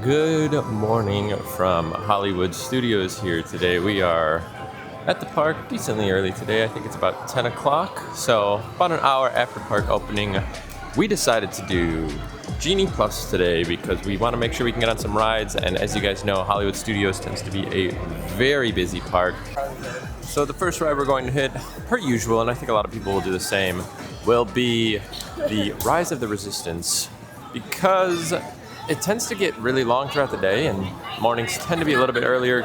Good morning from Hollywood Studios here today. We are at the park decently early today. I think it's about 10 o'clock. So about an hour after park opening, we decided to do Genie Plus today because we want to make sure we can get on some rides. And as you guys know, Hollywood Studios tends to be a very busy park. So the first ride we're going to hit, per usual, and I think a lot of people will do the same, will be the Rise of the Resistance, because it tends to get really long throughout the day and mornings tend to be a little bit earlier.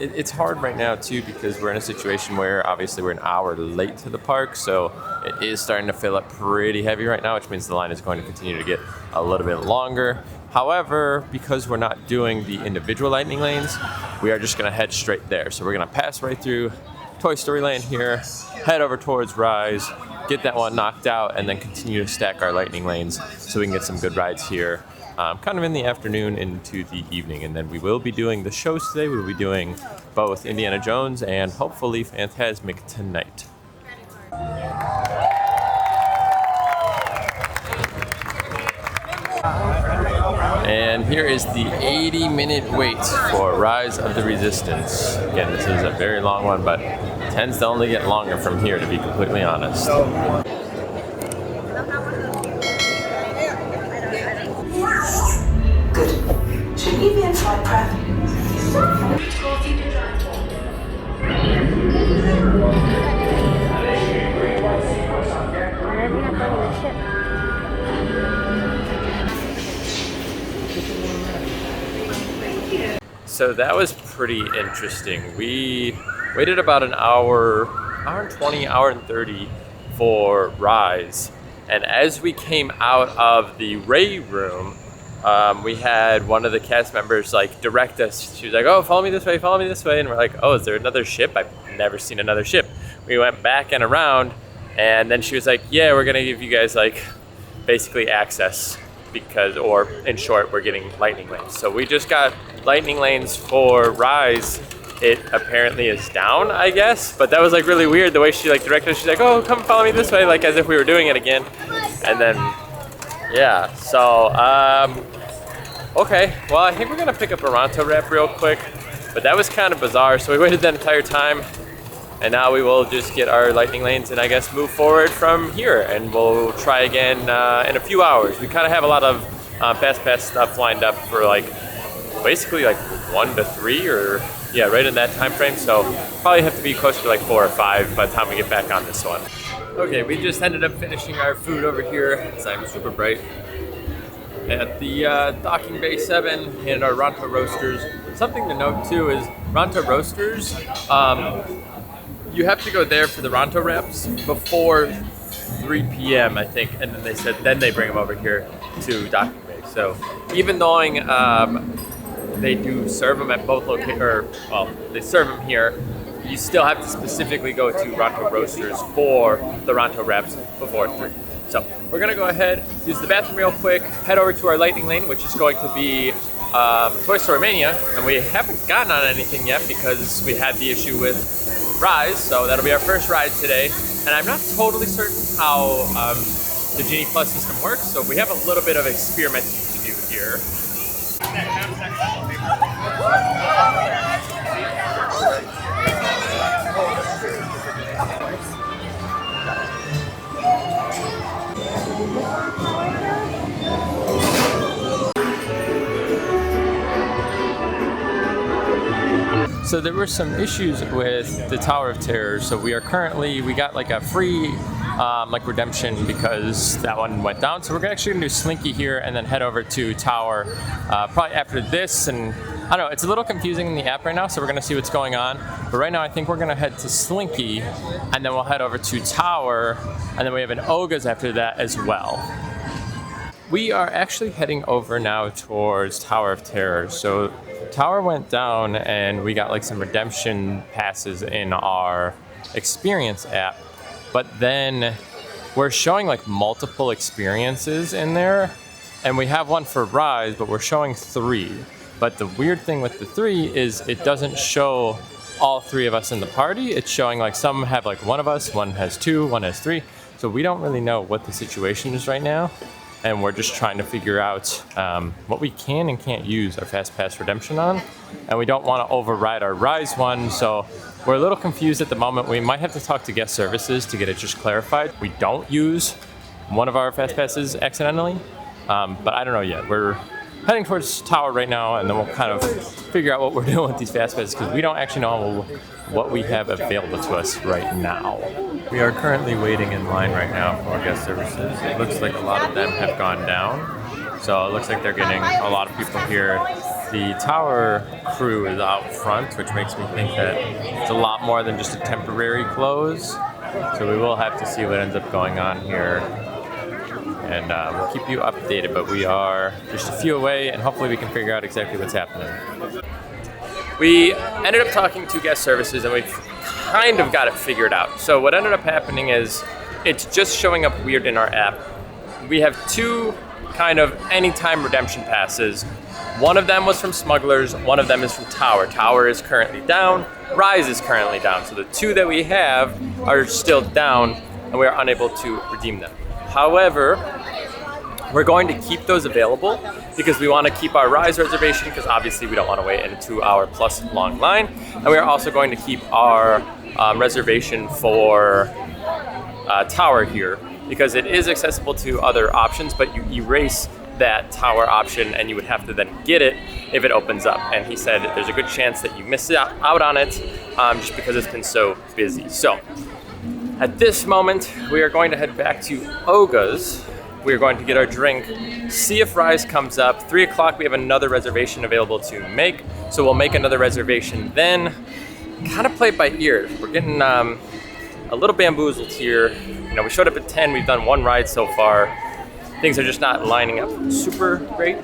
It's hard right now too because we're in a situation where obviously we're an hour late to the park, so it is starting to fill up pretty heavy right now, which means the line is going to continue to get a little bit longer. However, because we're not doing the individual lightning lanes, we are just going to head straight there. So we're going to pass right through Toy Story Land here, head over towards Rise, get that one knocked out, and then continue to stack our lightning lanes so we can get some good rides here kind of in the afternoon into the evening. And then we will be doing the shows today. We'll be doing both Indiana Jones and hopefully Fantasmic tonight. And here is the 80-minute wait for Rise of the Resistance. Again, this is a very long one, but it tends to only get longer from here, to be completely honest. Good. Should we be in flight prep? So that was pretty interesting. We waited about an hour and 20, hour and 30 for Rise. And as we came out of the Ray room, we had one of the cast members like direct us. She was like, "Oh, follow me this way, follow me this way." And we're like, "Oh, is there another ship? I've never seen another ship." We went back and around, and then she was like, "Yeah, we're gonna give you guys like basically access because, or in short, we're getting lightning lanes." So we just got lightning lanes for Rise. It apparently is down, I guess, but that was like really weird the way she like directed us. She's like, "Oh, come follow me this way," like as if we were doing it again. And then yeah, so okay, well, I think we're gonna pick up a Ronto wrap real quick, but that was kind of bizarre. So we waited that entire time, and now we will just get our lightning lanes and I guess move forward from here, and we'll try again in a few hours. We kind of have a lot of fast pass stuff lined up for like basically like 1 to 3 or yeah, right in that time frame. So probably have to be closer to like 4 or 5 by the time we get back on this one. Okay, we just ended up finishing our food over here, because I'm super bright, at the Docking Bay 7 and our Ronto Roasters. Something to note too is Ronto Roasters, you have to go there for the Ronto wraps before 3 p.m. I think, and then they said then they bring them over here to Docking Bay. So even though they do serve them at both locations, or well, they serve them here, you still have to specifically go to Ronto Roasters for the Ronto wraps before 3. So we're gonna go ahead, use the bathroom real quick, head over to our lightning lane, which is going to be Toy Story Mania, and we haven't gotten on anything yet because we had the issue with Rise, so that'll be our first ride today. And I'm not totally certain how the Genie Plus system works, so we have a little bit of experimenting to do here. So there were some issues with the Tower of Terror. So we got like a free like redemption because that one went down. So we're actually gonna do Slinky here and then head over to Tower probably after this. And I don't know, it's a little confusing in the app right now, so we're gonna see what's going on. But right now I think we're gonna head to Slinky and then we'll head over to Tower, and then we have an Oga's after that as well. We are actually heading over now towards Tower of Terror. So Tower went down and we got like some redemption passes in our experience app, but then we're showing like multiple experiences in there, and we have one for Rise, but we're showing 3. But the weird thing with the 3 is it doesn't show all 3 of us in the party. It's showing like some have like 1 of us, one has 2, one has 3. So we don't really know what the situation is right now. and we're just trying to figure out what we can and can't use our Fast Pass redemption on. And we don't want to override our Rise one, so we're a little confused at the moment. We might have to talk to guest services to get it just clarified. We don't use one of our Fast Passes accidentally, but I don't know yet. We're heading towards Tower right now, and then we'll kind of figure out what we're doing with these Fast Passes, because we don't actually know what we have available to us right now. We are currently waiting in line right now for guest services. It looks like a lot of them have gone down, so it looks like they're getting a lot of people here. The Tower crew is out front, which makes me think that it's a lot more than just a temporary close, so we will have to see what ends up going on here. And we'll keep you updated, but we are just a few away, and hopefully we can figure out exactly what's happening. We ended up talking to guest services, and we've kind of got it figured out. So what ended up happening is it's just showing up weird in our app. We have two kind of anytime redemption passes. One of them was from Smugglers, one of them is from Tower. Tower is currently down, Rise is currently down. So the two that we have are still down, and we are unable to redeem them. However, we're going to keep those available because we want to keep our Rise reservation, because obviously we don't want to wait in a 2-hour plus long line. And we are also going to keep our reservation for Tower here, because it is accessible to other options, but you erase that Tower option and you would have to then get it if it opens up. And he said there's a good chance that you miss out on it just because it's been so busy. So at this moment, we are going to head back to Oga's. We are going to get our drink, see if Rise comes up. 3 o'clock, we have another reservation available to make, so we'll make another reservation then. Kind of play it by ear. We're getting a little bamboozled here. You know, we showed up at 10, we've done one ride so far. Things are just not lining up super great,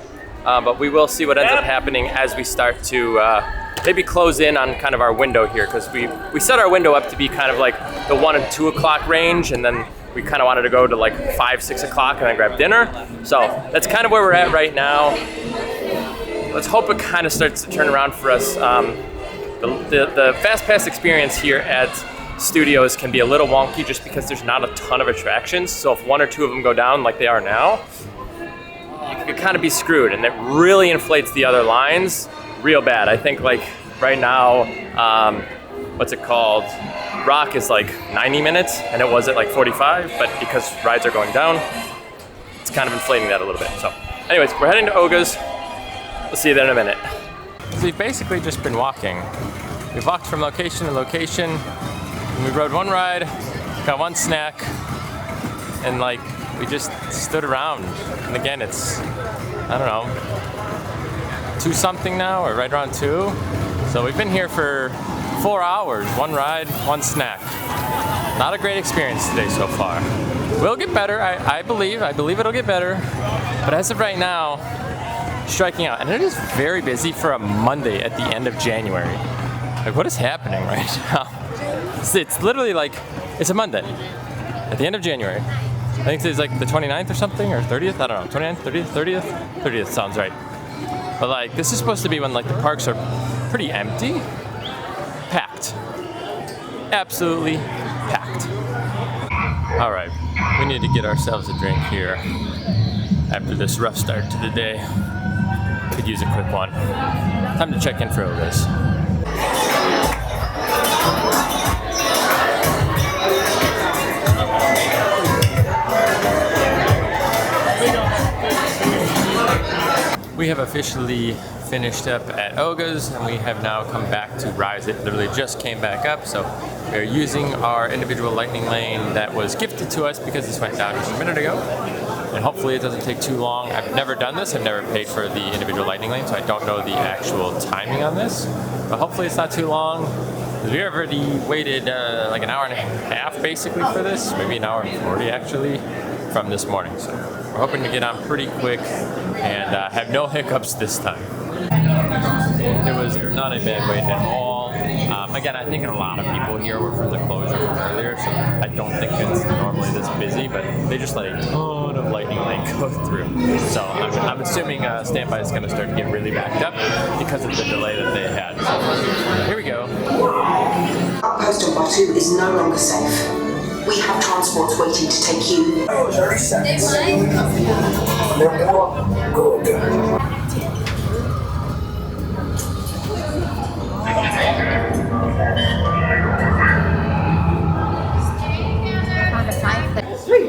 but we will see what ends up happening as we start to maybe close in on kind of our window here, because we set our window up to be kind of like the 1 and 2 o'clock range, and then we kind of wanted to go to like 5, 6 o'clock and then grab dinner. So that's kind of where we're at right now. Let's hope it kind of starts to turn around for us. The Fast Pass experience here at Studios can be a little wonky just because there's not a ton of attractions. So if 1 or 2 of them go down like they are now, you could kind of be screwed, and it really inflates the other lines real bad. I think like right now, what's it called? Rock is like 90 minutes, and it was at like 45, but because rides are going down, it's kind of inflating that a little bit. So anyways, we're heading to Oga's. We'll see you there in a minute. So we've basically just been walking. We've walked from location to location, and we rode one ride, got one snack, and like we just stood around. And again, it's, I don't know, 2 something now, or right around 2. So we've been here for 4 hours, one ride, one snack. Not a great experience today so far. We'll get better, I believe it'll get better. But as of right now, striking out. And it is very busy for a Monday at the end of January. Like, what is happening right now? It's literally like, it's a Monday at the end of January. I think it's like the 29th or something, or 30th, I don't know, 29th, 30th? 30th sounds right. But like, this is supposed to be when like the parks are pretty empty. Packed. Absolutely packed. All right, we need to get ourselves a drink here after this rough start to the day. Could use a quick one. Time to check in for Oga's. We have officially finished up at Oga's, and we have now come back to Rise. It literally just came back up, so we are using our individual lightning lane that was gifted to us because this went down just a minute ago. And hopefully it doesn't take too long. I've never done this. I've never paid for the individual lightning lane, so I don't know the actual timing on this. But hopefully it's not too long. We already waited like an hour and a half basically for this, maybe an hour and 40 actually, from this morning. So we're hoping to get on pretty quick and have no hiccups this time. It was not a bad wait at all. Again, I think a lot of people here were from the closure from earlier, so I don't think it's normally this busy, but they just let a ton of lightning lane go through. So I'm assuming standby is going to start to get really backed up because of the delay that they had. So here we go. Outpost on Batu is no longer safe. We have transports waiting to take you. Oh, 30 seconds. They're more good.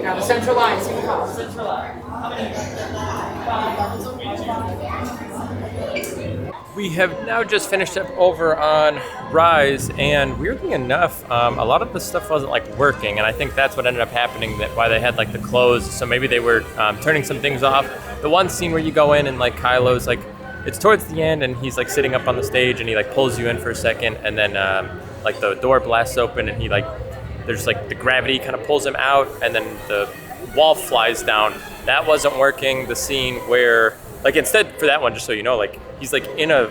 Now the central line is We have now just finished up over on Rise, and weirdly enough, a lot of the stuff wasn't like working, and I think that's what ended up happening. That why they had like the close. So maybe they were turning some things off. The one scene where you go in and like Kylo's like, it's towards the end, and he's like sitting up on the stage, and he like pulls you in for a second, and then like the door blasts open, and he like, there's like the gravity kind of pulls him out, and then the wall flies down. That wasn't working. The scene where like instead for that one, just so you know, like he's like in a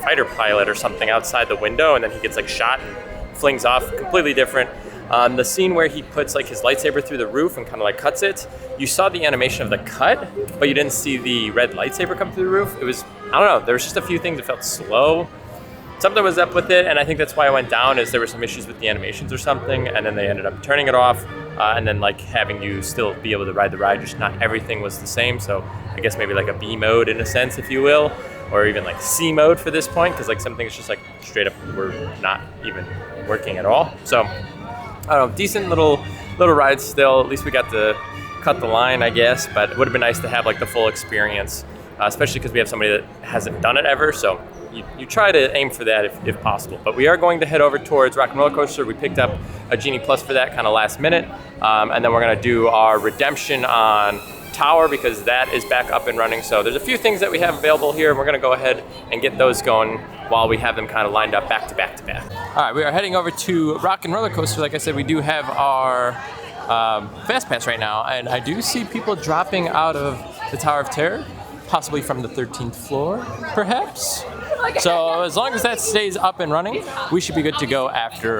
fighter pilot or something outside the window, and then he gets like shot and flings off. Completely different. The scene where he puts like his lightsaber through the roof and kind of like cuts it. You saw the animation of the cut, but you didn't see the red lightsaber come through the roof. It was, I don't know. There was just a few things that felt slow. Something was up with it, and I think that's why I went down. Is there were some issues with the animations or something, and then they ended up turning it off, and then like having you still be able to ride the ride. Just not everything was the same. So I guess maybe like a B mode in a sense, if you will, or even like C mode for this point, because like some things just like straight up were not even working at all. So I don't know, decent little ride still. At least we got to cut the line, I guess. But it would have been nice to have like the full experience, especially because we have somebody that hasn't done it ever. So you try to aim for that if possible. But we are going to head over towards Rock and Roller Coaster. We picked up a Genie Plus for that kind of last minute. And then we're going to do our redemption on Tower because that is back up and running. So there's a few things that we have available here, and we're going to go ahead and get those going while we have them kind of lined up back to back to back. All right, we are heading over to Rock and Roller Coaster. Like I said, we do have our Fast Pass right now, and I do see people dropping out of the Tower of Terror, possibly from the 13th floor, perhaps. So as long as that stays up and running, we should be good to go after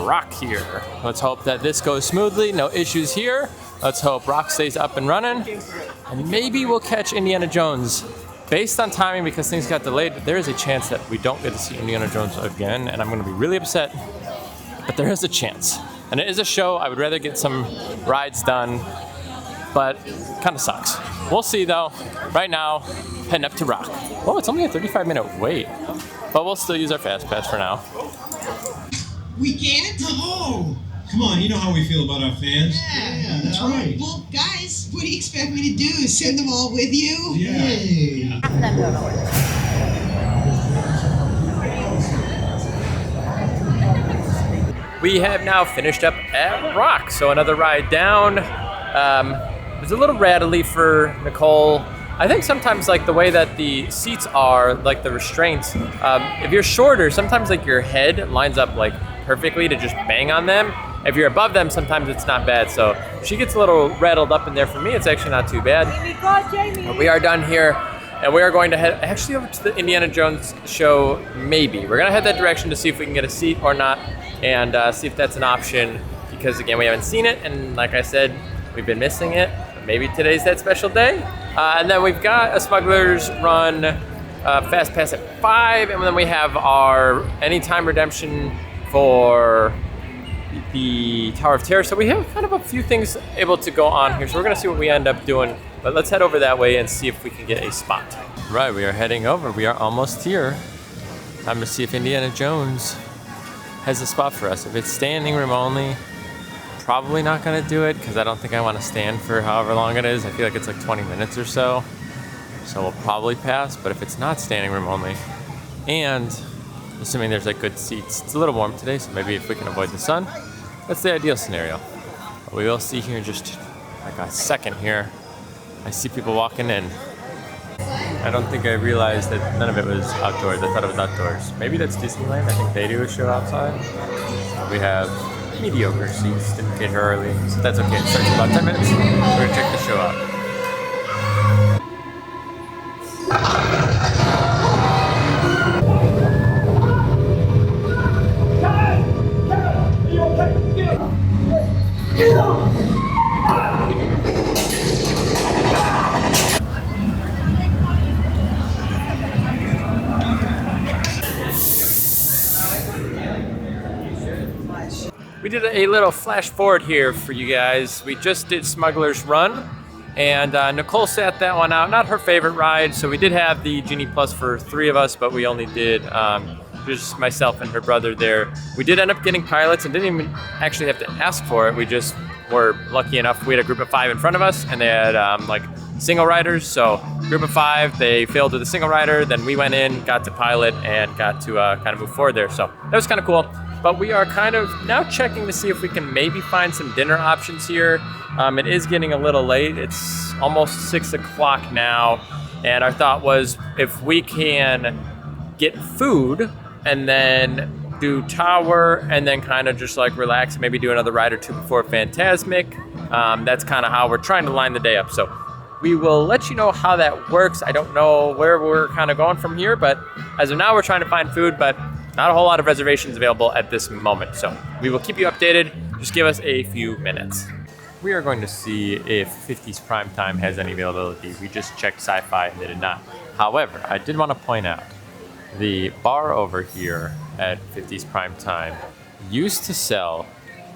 Rock here. Let's hope that this goes smoothly, no issues here. Let's hope Rock stays up and running, and maybe we'll catch Indiana Jones. Based on timing, because things got delayed, there is a chance that we don't get to see Indiana Jones again, and I'm going to be really upset, but there is a chance. And it is a show. I would rather get some rides done, but kind of sucks. We'll see though. Right now, heading up to Rock. Oh, it's only a 35-minute wait, but we'll still use our Fast Pass for now. We can't? Oh, come on, you know how we feel about our fans. Yeah, that's right. Well, guys, what do you expect me to do? Send them all with you? Yeah. We have now finished up at Rock, so another ride down. It was a little rattly for Nicole. I think sometimes like the way that the seats are, like the restraints, if you're shorter, sometimes like your head lines up like perfectly to just bang on them. If you're above them, sometimes it's not bad. So she gets a little rattled up in there. For me, it's actually not too bad. But we are done here, and we are going to head actually over to the Indiana Jones show, maybe. We're gonna head that direction to see if we can get a seat or not, and see if that's an option, because again, we haven't seen it, and like I said, we've been missing it. Maybe today's that special day. And then we've got a Smuggler's Run Fast Pass at 5, and then we have our Anytime Redemption for the Tower of Terror. So we have kind of a few things able to go on here. So we're gonna see what we end up doing, but let's head over that way and see if we can get a spot. Right, we are heading over. We are almost here. Time to see if Indiana Jones has a spot for us. If it's standing room only, probably not gonna do it because I don't think I want to stand for however long it is. I feel like it's like 20 minutes or so. So we'll probably pass, but if it's not standing room only, and assuming there's like good seats, it's a little warm today, so maybe if we can avoid the sun, that's the ideal scenario. But we will see here in just like a second here. I see people walking in. I don't think I realized that none of it was outdoors. I thought it was outdoors. Maybe that's Disneyland. I think they do a show outside. We have mediocre seats, didn't get here early, so that's okay. It starts in about 10 minutes. We're gonna check the show out. we did a little flash forward here for you guys. We just did Smuggler's Run, and Nicole sat that one out. Not her favorite ride, so we did have the Genie Plus for 3 of us, but we only did just myself and her brother there. We did end up getting pilots and didn't even actually have to ask for it. We just were lucky enough. We had a group of 5 in front of us, and they had like single riders. So group of 5, they failed with a single rider. Then we went in, got to pilot, and got to kind of move forward there. So that was kind of cool. But we are kind of now checking to see if we can maybe find some dinner options here. It is getting a little late. It's almost 6 o'clock now. And our thought was if we can get food and then do Tower and then kind of just like relax and maybe do another ride or 2 before Fantasmic. That's kind of how we're trying to line the day up. So we will let you know how that works. I don't know where we're kind of going from here, but as of now, we're trying to find food, but not a whole lot of reservations available at this moment. So we will keep you updated. Just give us a few minutes. We are going to see if 50s Primetime has any availability. We just checked Sci-Fi and they did not. However, I did want to point out the bar over here at 50s Primetime used to sell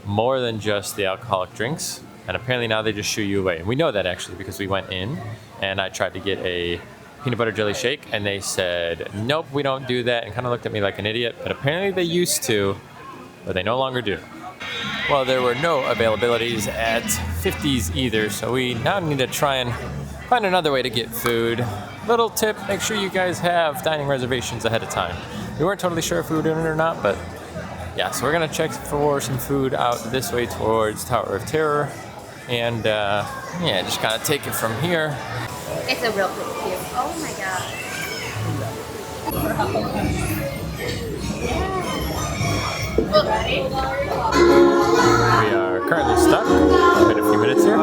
more than just the alcoholic drinks, and apparently now they just shoo you away. And we know that actually because we went in and I tried to get a peanut butter jelly shake and they said, nope, we don't do that, and kind of looked at me like an idiot, but apparently they used to, but they no longer do. Well, there were no availabilities at 50s either, so we now need to try and find another way to get food. Little tip, make sure you guys have dining reservations ahead of time. We weren't totally sure if we were doing it or not, but yeah, so we're gonna check for some food out this way towards Tower of Terror, and yeah, just kind of take it from here. It's a real big cube. Oh my god. We are currently stuck. Been a few minutes here.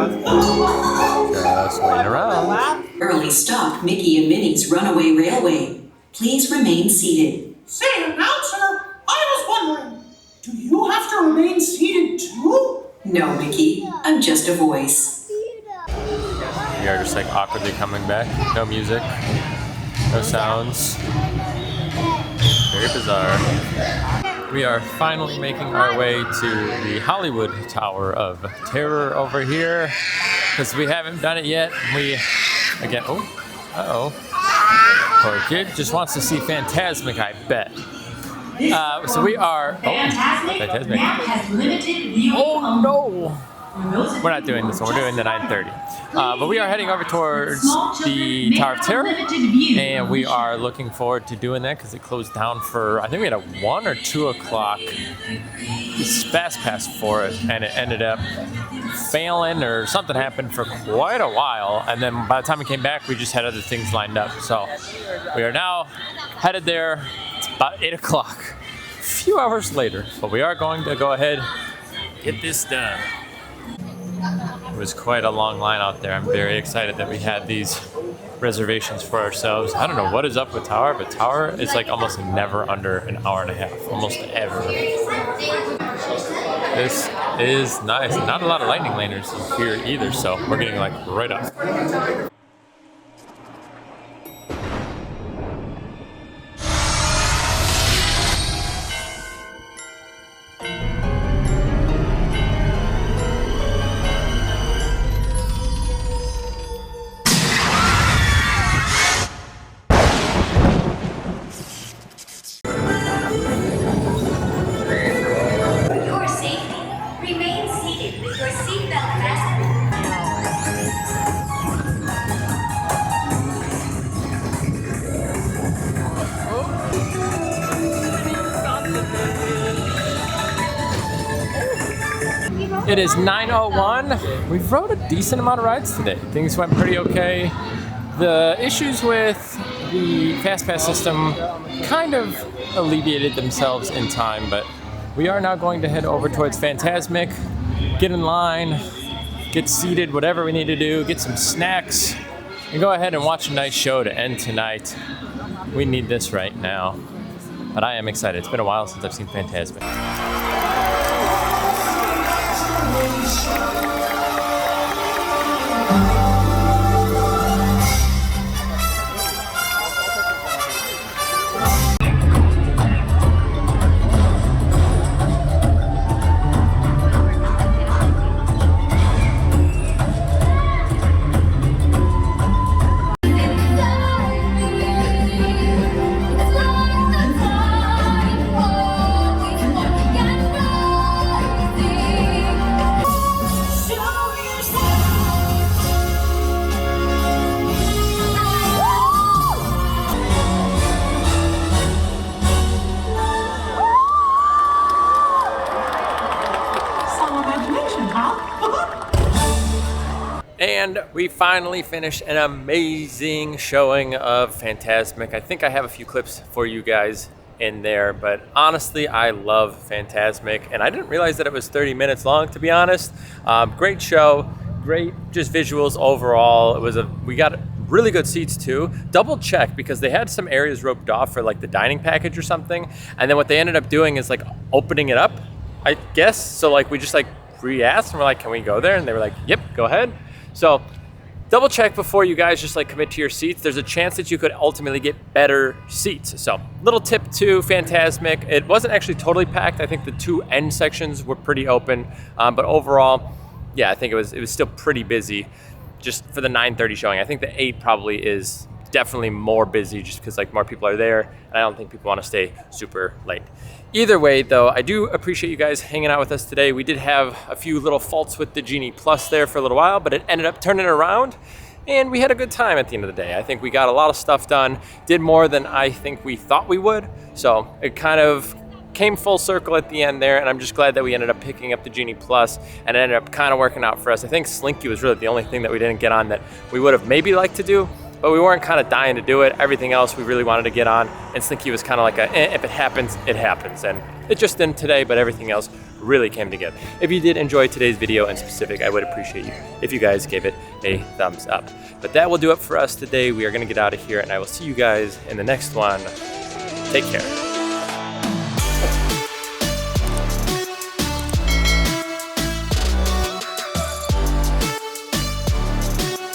Just waiting around. Early stop Mickey and Minnie's Runaway Railway. Please remain seated. Say, announcer, I was wondering, do you have to remain seated too? No, Mickey, I'm just a voice. We are just like awkwardly coming back. No music, no sounds. Very bizarre. We are finally making our way to the Hollywood Tower of Terror over here because we haven't done it yet. We, again, poor kid just wants to see Fantasmic, I bet. So we are, Fantasmic. Has limited view. Oh no! We're not doing this one, we're doing the 9:30. But we are heading over towards the Tower of Terror, and we are looking forward to doing that because it closed down for, I think we had a 1 or 2 o'clock fast pass for it, and it ended up failing or something happened for quite a while, and then by the time we came back, we just had other things lined up. So we are now headed there. It's about 8 o'clock, a few hours later, but we are going to go ahead and get this done. It was quite a long line out there. I'm very excited that we had these reservations for ourselves. I don't know what is up with Tower, but Tower is like almost never under an hour and a half, almost ever. This is nice. Not a lot of lightning laners here either, so we're getting like right up. It is 9:01. We've rode a decent amount of rides today. Things went pretty okay. The issues with the Fast Pass system kind of alleviated themselves in time, but we are now going to head over towards Fantasmic, get in line, get seated, whatever we need to do, get some snacks, and go ahead and watch a nice show to end tonight. We need this right now. But I am excited. It's been a while since I've seen Fantasmic. And we finally finished an amazing showing of Fantasmic. I think I have a few clips for you guys in there, but honestly, I love Fantasmic, and I didn't realize that it was 30 minutes long, to be honest. Great show, great just visuals overall. We got really good seats too. Double check, because they had some areas roped off for like the dining package or something, and then what they ended up doing is like opening it up, I guess. So like we just like re-asked and we're like, can we go there? And they were like, yep, go ahead. So double check before you guys just like commit to your seats. There's a chance that you could ultimately get better seats. So little tip to Fantasmic, it wasn't actually totally packed. I think the two end sections were pretty open, but overall, yeah, I think it was still pretty busy just for the 9:30 showing. I think the 8 probably is definitely more busy just because like more people are there, and I don't think people want to stay super late. Either way though, I do appreciate you guys hanging out with us today. We did have a few little faults with the Genie Plus there for a little while, but it ended up turning around and we had a good time at the end of the day. I think we got a lot of stuff done, did more than I think we thought we would. So it kind of came full circle at the end there, and I'm just glad that we ended up picking up the Genie Plus, and it ended up kind of working out for us. I think Slinky was really the only thing that we didn't get on that we would have maybe liked to do, but we weren't kind of dying to do it. Everything else we really wanted to get on, and Slinky was kind of like if it happens, it happens. And it just didn't today, but everything else really came together. If you did enjoy today's video in specific, I would appreciate you if you guys gave it a thumbs up. But that will do it for us today. We are gonna get out of here, and I will see you guys in the next one. Take care.